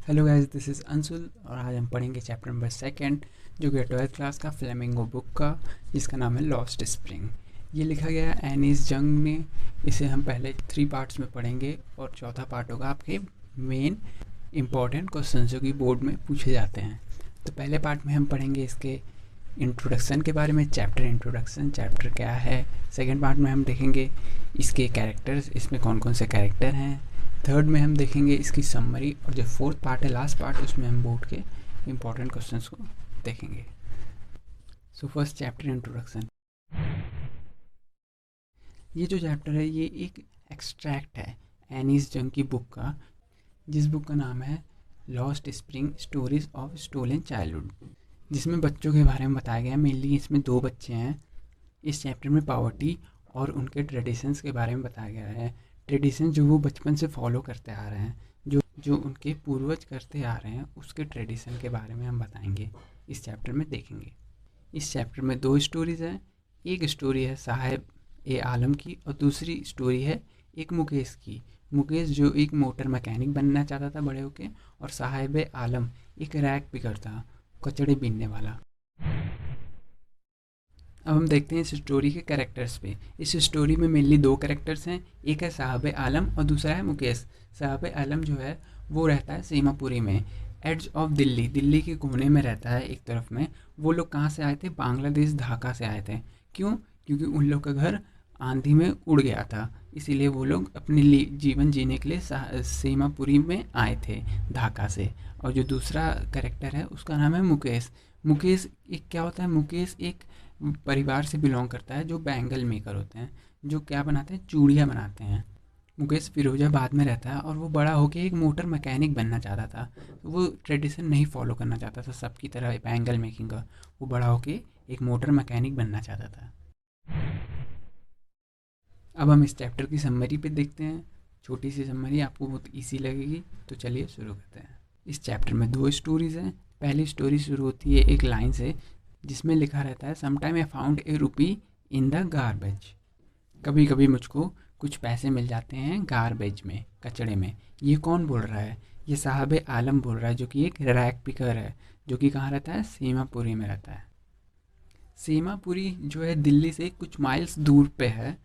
Hello guys, this is Anshul और आज हम पढ़ेंगे चैप्टर नंबर सेकंड जो कि 12th क्लास का फ्लेमिंगो बुक का, जिसका नाम है लॉस्ट स्प्रिंग। ये लिखा गया है एनीस जंग ने। इसे हम पहले 3 पार्ट्स में पढ़ेंगे और चौथा पार्ट होगा आपके मेन इम्पॉर्टेंट क्वेश्चन जो कि बोर्ड में पूछे जाते हैं। तो पहले पार्ट में हम पढ़ेंगे इसके इंट्रोडक्शन के बारे में, चैप्टर इंट्रोडक्शन, चैप्टर क्या है। सेकेंड पार्ट में हम देखेंगे इसके कैरेक्टर्स, इसमें कौन कौन से कैरेक्टर हैं। थर्ड में हम देखेंगे इसकी समरी, और जो फोर्थ पार्ट है, लास्ट पार्ट, उसमें हम बोर्ड के इंपॉर्टेंट क्वेश्चंस को देखेंगे। So first chapter introduction. ये जो चैप्टर है ये एक एक्सट्रैक्ट है एनीस जंग की बुक का, जिस बुक का नाम है Lost Spring Stories of Stolen Childhood, जिसमें बच्चों के बारे में बताया गया है। मेनली इसमें 2 बच्चे हैं। इस चैप्टर में पावर्टी और उनके ट्रेडिशंस के बारे में बताया गया है। ट्रेडिशन जो वो बचपन से फॉलो करते आ रहे हैं, जो उनके पूर्वज करते आ रहे हैं, उसके ट्रेडिशन के बारे में हम बताएंगे, इस चैप्टर में देखेंगे। इस चैप्टर में 2 स्टोरीज़ हैं। एक स्टोरी है साहिब ए आलम की और दूसरी स्टोरी है एक मुकेश की। मुकेश जो एक मोटर मैकेनिक बनना चाहता था बड़े होके, और साहिब ए आलम एक रैक पिकर था, कचड़े बीनने वाला। अब हम देखते हैं इस स्टोरी के कैरेक्टर्स पे। इस स्टोरी में मेनली 2 कैरेक्टर्स हैं, एक है साहब आलम और दूसरा है मुकेश। साहब आलम जो है वो रहता है सीमापुरी में, एड्ज ऑफ दिल्ली, दिल्ली के कोने में रहता है एक तरफ में। वो लोग कहाँ से आए थे? बांग्लादेश, ढाका से आए थे। क्यों? क्योंकि उन लोग का घर आंधी में उड़ गया था, इसीलिए वो लोग अपने लिए जीवन जीने के लिए सीमापुरी में आए थे, ढाका से। और जो दूसरा कैरेक्टर है उसका नाम है मुकेश। मुकेश एक क्या होता है? मुकेश एक परिवार से बिलोंग करता है जो बैंगल मेकर होते हैं, जो क्या बनाते हैं? चूड़ियाँ बनाते हैं। मुकेश फिरोजाबाद में रहता है और वो बड़ा होके एक मोटर मैकेनिक बनना चाहता था। तो वो ट्रेडिशन नहीं फॉलो करना चाहता था सबकी तरह बैंगल मेकिंग का। वो बड़ा होके एक मोटर मैकेनिक बनना चाहता था। अब हम इस चैप्टर की समरी पे देखते हैं। छोटी सी समरी, आपको बहुत ईजी लगेगी। तो चलिए शुरू करते हैं। इस चैप्टर में 2 स्टोरीज़ हैं। पहली स्टोरी शुरू होती है एक लाइन से, जिसमें लिखा रहता है समटाइम आई फाउंड ए रूपी इन द गार्बेज। कभी कभी मुझको कुछ पैसे मिल जाते हैं गार्बेज में, कचड़े में। ये कौन बोल रहा है? ये साहब आलम बोल रहा है, जो कि एक रैक पिकर है, जो कि कहाँ रहता है? सीमापुरी में रहता है। सीमापुरी जो है दिल्ली से कुछ माइल्स दूर पे है।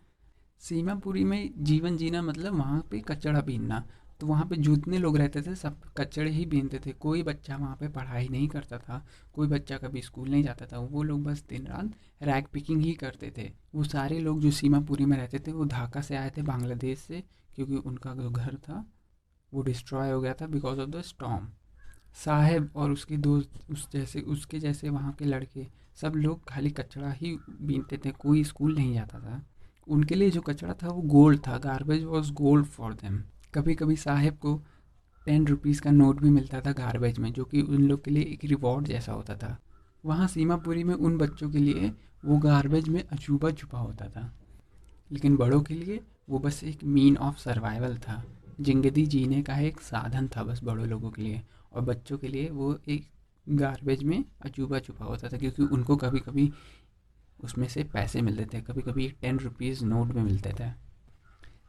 सीमापुरी में जीवन जीना मतलब वहाँ पे कचड़ा बीनना। तो वहाँ पे जितने लोग रहते थे सब कचड़े ही बीनते थे। कोई बच्चा वहाँ पे पढ़ाई नहीं करता था, कोई बच्चा कभी स्कूल नहीं जाता था। वो लोग बस दिन रात रैक पिकिंग ही करते थे। वो सारे लोग जो सीमापुरी में रहते थे वो ढाका से आए थे, बांग्लादेश से, क्योंकि उनका जो घर था वो डिस्ट्रॉय हो गया था बिकॉज ऑफ द स्टॉर्म। साहेब और उसके दोस्त, उसके जैसे वहाँ के लड़के, सब लोग खाली कचड़ा ही बीनते थे, कोई स्कूल नहीं जाता था। उनके लिए जो कचड़ा था वो गोल्ड था। Garbage was gold for them. कभी कभी साहेब को 10 रुपीज़ का नोट भी मिलता था गार्बेज में, जो कि उन लोग के लिए एक रिवॉर्ड जैसा होता था। वहाँ सीमापुरी में उन बच्चों के लिए वो गार्बेज में अजूबा छुपा होता था, लेकिन बड़ों के लिए वो बस एक मीन ऑफ सर्वाइवल था। जिंदगी जीने का एक साधन था बस बड़ों लोगों के लिए। और बच्चों के लिए वो एक गार्बेज में अजूबा छुपा होता था, क्योंकि उनको कभी कभी उसमें से पैसे मिलते थे, कभी कभी 10 रुपीज़ नोट में मिलते थे।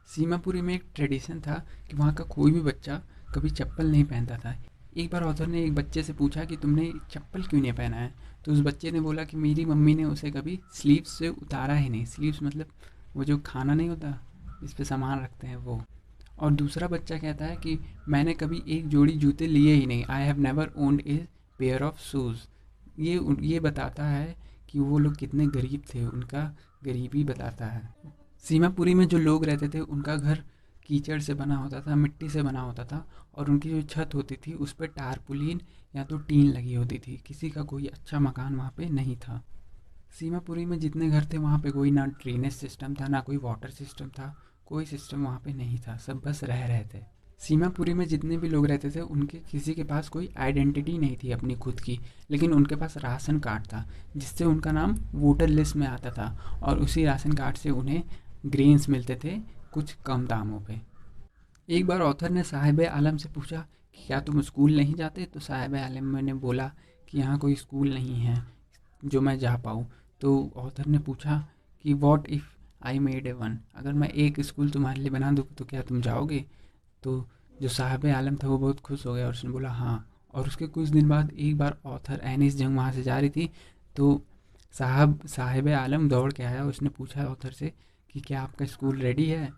सीमापुरी में एक ट्रेडिशन था कि वहाँ का कोई भी बच्चा कभी चप्पल नहीं पहनता था। एक बार ऑथर ने एक बच्चे से पूछा कि तुमने चप्पल क्यों नहीं पहना है? तो उस बच्चे ने बोला कि मेरी मम्मी ने उसे कभी स्लीव्स से उतारा ही नहीं। स्लीव्स मतलब वो जो खाना नहीं होता, इस पे सामान रखते हैं, वो। और दूसरा बच्चा कहता है कि मैंने कभी एक जोड़ी जूते लिए ही नहीं। I have never owned a pair of shoes. ये बताता है कि वो लोग कितने गरीब थे, उनका गरीबी बताता है। सीमापुरी में जो लोग रहते थे उनका घर कीचड़ से बना होता था, मिट्टी से बना होता था, और उनकी जो छत होती थी उस पर टारपुलिन या तो टीन लगी होती थी। किसी का कोई अच्छा मकान वहाँ पे नहीं था। सीमापुरी में जितने घर थे वहाँ पे कोई ना ड्रेनेज सिस्टम था, ना कोई वाटर सिस्टम था, कोई सिस्टम वहाँ पे नहीं था, सब बस रह रहे थे। सीमापुरी में जितने भी लोग रहते थे उनके किसी के पास कोई आइडेंटिटी नहीं थी अपनी खुद की, लेकिन उनके पास राशन कार्ड था, जिससे उनका नाम वोटर लिस्ट में आता था, और उसी राशन कार्ड से उन्हें ग्रेन्स मिलते थे कुछ कम दामों पे। एक बार ऑथर ने साहिब आलम से पूछा कि क्या तुम स्कूल नहीं जाते? तो साहिब आलम ने बोला कि यहाँ कोई स्कूल नहीं है जो मैं जा पाऊँ। तो ऑथर ने पूछा कि what if I made a one, अगर मैं एक स्कूल तुम्हारे लिए बना दूँ तो क्या तुम जाओगे? तो जो साहिब आलम था वो बहुत खुश हो गया और उसने बोला हाँ। और उसके कुछ दिन बाद एक बार ऑथर एनिस जंग वहाँ से जा रही थी, तो साहिब आलम दौड़ के आया। उसने पूछा ऑथर से कि क्या आपका स्कूल रेडी है?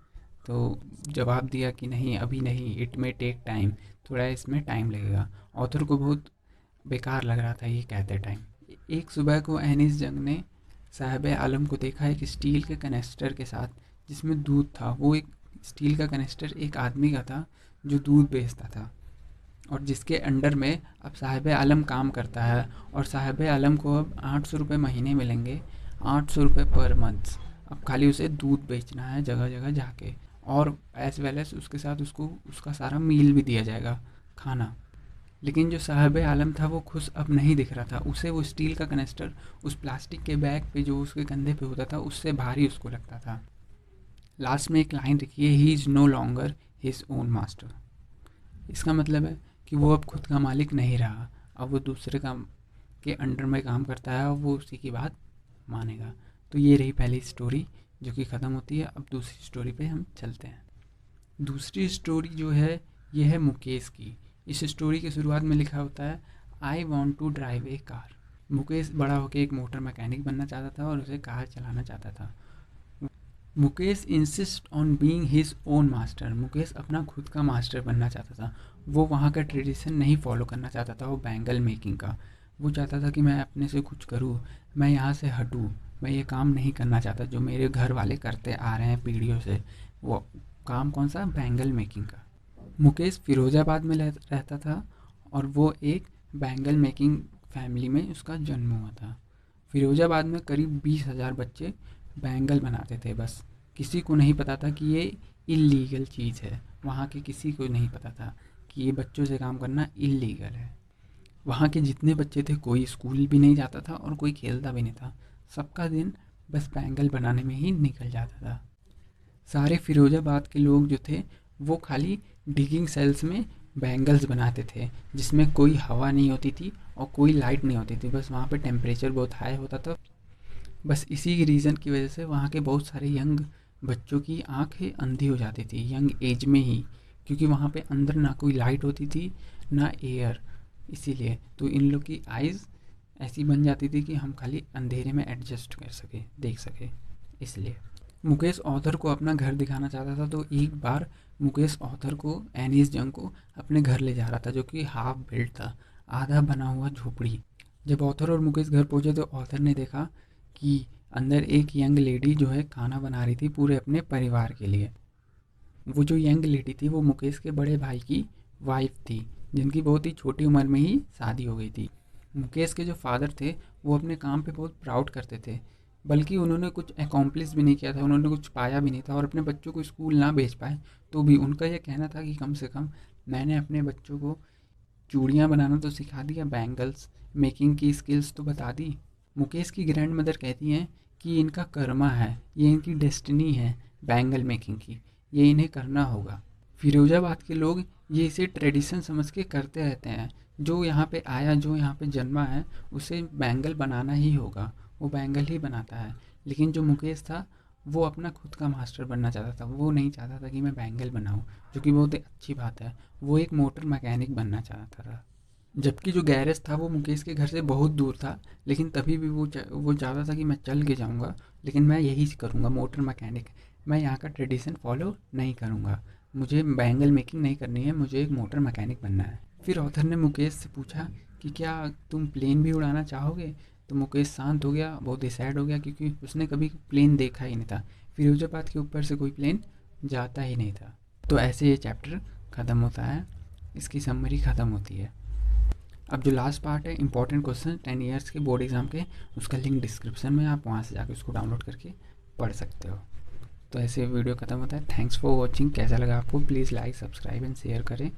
तो जवाब दिया कि नहीं, अभी नहीं, इट मे टेक टाइम, थोड़ा इसमें टाइम लगेगा। ऑथर को बहुत बेकार लग रहा था ये कहते टाइम। एक सुबह को एनिस जंग ने साहिब आलम को देखा एक स्टील के कनेस्टर के साथ जिसमें दूध था। वो एक स्टील का कनेस्टर एक आदमी का था जो दूध बेचता था, और जिसके अंडर में अब साहिब आलम काम करता है। और साहिब आलम को अब 800 रुपये महीने मिलेंगे, 800 रुपये पर मंथ। अब खाली उसे दूध बेचना है जगह जगह जाके, और एज वेल एज उसके साथ उसको उसका सारा मील भी दिया जाएगा, खाना। लेकिन जो साहिब आलम था वो खुश अब नहीं दिख रहा था। उसे वो स्टील का कनेस्टर उस प्लास्टिक के बैग पे जो उसके कंधे पे होता था उससे भारी उसको लगता था। लास्ट में एक लाइन लिखी है, he is no longer his own master. इसका मतलब है कि वो अब खुद का मालिक नहीं रहा, अब वो दूसरे काम के अंडर में काम करता है और वो उसी की बात मानेगा। तो ये रही पहली स्टोरी जो कि ख़त्म होती है। अब दूसरी स्टोरी पे हम चलते हैं। दूसरी स्टोरी जो है ये है मुकेश की। इस स्टोरी की शुरुआत में लिखा होता है, I want to drive a car. Mukesh बड़ा होकर एक मोटर मैकेनिक बनना चाहता था और उसे कार चलाना चाहता था। Mukesh insist on being his own master. Mukesh अपना खुद का मास्टर बनना चाहता था। वो वहाँ का ट्रेडिशन नहीं फॉलो करना चाहता था, वो बैंगल मेकिंग का। वो चाहता था कि मैं अपने से कुछ करूँ, मैं यहाँ से हटूँ, मैं ये काम नहीं करना चाहता जो मेरे घर वाले करते आ रहे हैं पीढ़ियों से। वो काम कौन सा? बैंगल मेकिंग का। मुकेश फिरोज़ाबाद में रहता था और वो एक बैंगल मेकिंग फैमिली में उसका जन्म हुआ था। फिरोज़ाबाद में करीब 20,000 बच्चे बैंगल बनाते थे। बस किसी को नहीं पता था कि ये इल्लीगल चीज़ है। वहाँ के किसी को नहीं पता था कि ये बच्चों से काम करना इल्लीगल है। वहाँ के जितने बच्चे थे कोई स्कूल भी नहीं जाता था और कोई खेलता भी नहीं था। सबका दिन बस बैंगल बनाने में ही निकल जाता था। सारे फिरोज़ाबाद के लोग जो थे वो खाली डिगिंग सेल्स में बैंगल्स बनाते थे जिसमें कोई हवा नहीं होती थी और कोई लाइट नहीं होती थी। बस वहाँ पे टेम्परेचर बहुत हाई होता था। बस इसी रीज़न की वजह से वहाँ के बहुत सारे यंग बच्चों की आंखें अंधी हो जाती थी यंग एज में ही, क्योंकि वहाँ पे अंदर ना कोई लाइट होती थी ना एयर। इसीलिए तो इन लोग की आइज़ ऐसी बन जाती थी कि हम खाली अंधेरे में एडजस्ट कर सके, देख सके। इसलिए मुकेश ऑथर को अपना घर दिखाना चाहता था। तो एक बार मुकेश ऑथर को, एनिस जंग को, अपने घर ले जा रहा था जो कि हाफ बिल्ट था, आधा बना हुआ झोपड़ी। जब ऑथर और मुकेश घर पहुंचे तो ऑथर ने देखा कि अंदर एक यंग लेडी जो है खाना बना रही थी पूरे अपने परिवार के लिए। वो जो यंग लेडी थी वो मुकेश के बड़े भाई की वाइफ थी जिनकी बहुत ही छोटी उम्र में ही शादी हो गई थी। मुकेश के जो फादर थे वो अपने काम पे बहुत प्राउड करते थे, बल्कि उन्होंने कुछ एकम्प्लिश भी नहीं किया था, उन्होंने कुछ पाया भी नहीं था। और अपने बच्चों को स्कूल ना भेज पाए तो भी उनका यह कहना था कि कम से कम मैंने अपने बच्चों को चूड़ियाँ बनाना तो सिखा दिया, बैंगल्स मेकिंग की स्किल्स तो बता दी। मुकेश की ग्रैंड मदर कहती हैं कि इनका कर्मा है, ये इनकी डेस्टिनी है बैंगल मेकिंग की, ये इन्हें करना होगा। फिरोज़ाबाद के लोग ये इसे ट्रेडिशन समझ के करते रहते हैं। जो यहाँ पे आया, जो यहाँ पे जन्मा है, उसे बैंगल बनाना ही होगा, वो बैंगल ही बनाता है। लेकिन जो मुकेश था वो अपना खुद का मास्टर बनना चाहता था। वो नहीं चाहता था कि मैं बैंगल बनाऊँ, जो कि बहुत अच्छी बात है। वो एक मोटर मैकेनिक बनना चाहता था। जबकि जो गैरेज था वो मुकेश के घर से बहुत दूर था, लेकिन तभी भी वो चाहता था कि मैं चल के जाऊँगा, लेकिन मैं यही करूँगा, मोटर मैकेनिक। मैं यहाँ का ट्रेडिशन फॉलो नहीं करूँगा, मुझे बैंगल मेकिंग नहीं करनी है, मुझे एक मोटर मैकेनिक बनना है। फिर ऑथर ने मुकेश से पूछा कि क्या तुम प्लेन भी उड़ाना चाहोगे? तो मुकेश शांत हो गया, बहुत ही सैड हो गया, क्योंकि उसने कभी प्लेन देखा ही नहीं था। फिरोजाबाद के ऊपर से कोई प्लेन जाता ही नहीं था। तो ऐसे ये चैप्टर ख़त्म होता है, इसकी समरी ख़त्म होती है। अब जो लास्ट पार्ट है, इंपॉर्टेंट क्वेश्चन 10 ईयर्स के बोर्ड एग्जाम के, उसका लिंक डिस्क्रिप्शन में, आप वहाँ से जाकर उसको डाउनलोड करके पढ़ सकते हो। तो ऐसे वीडियो ख़त्म होता है। Thanks for watching. कैसा लगा आपको? Please like, subscribe and share करें।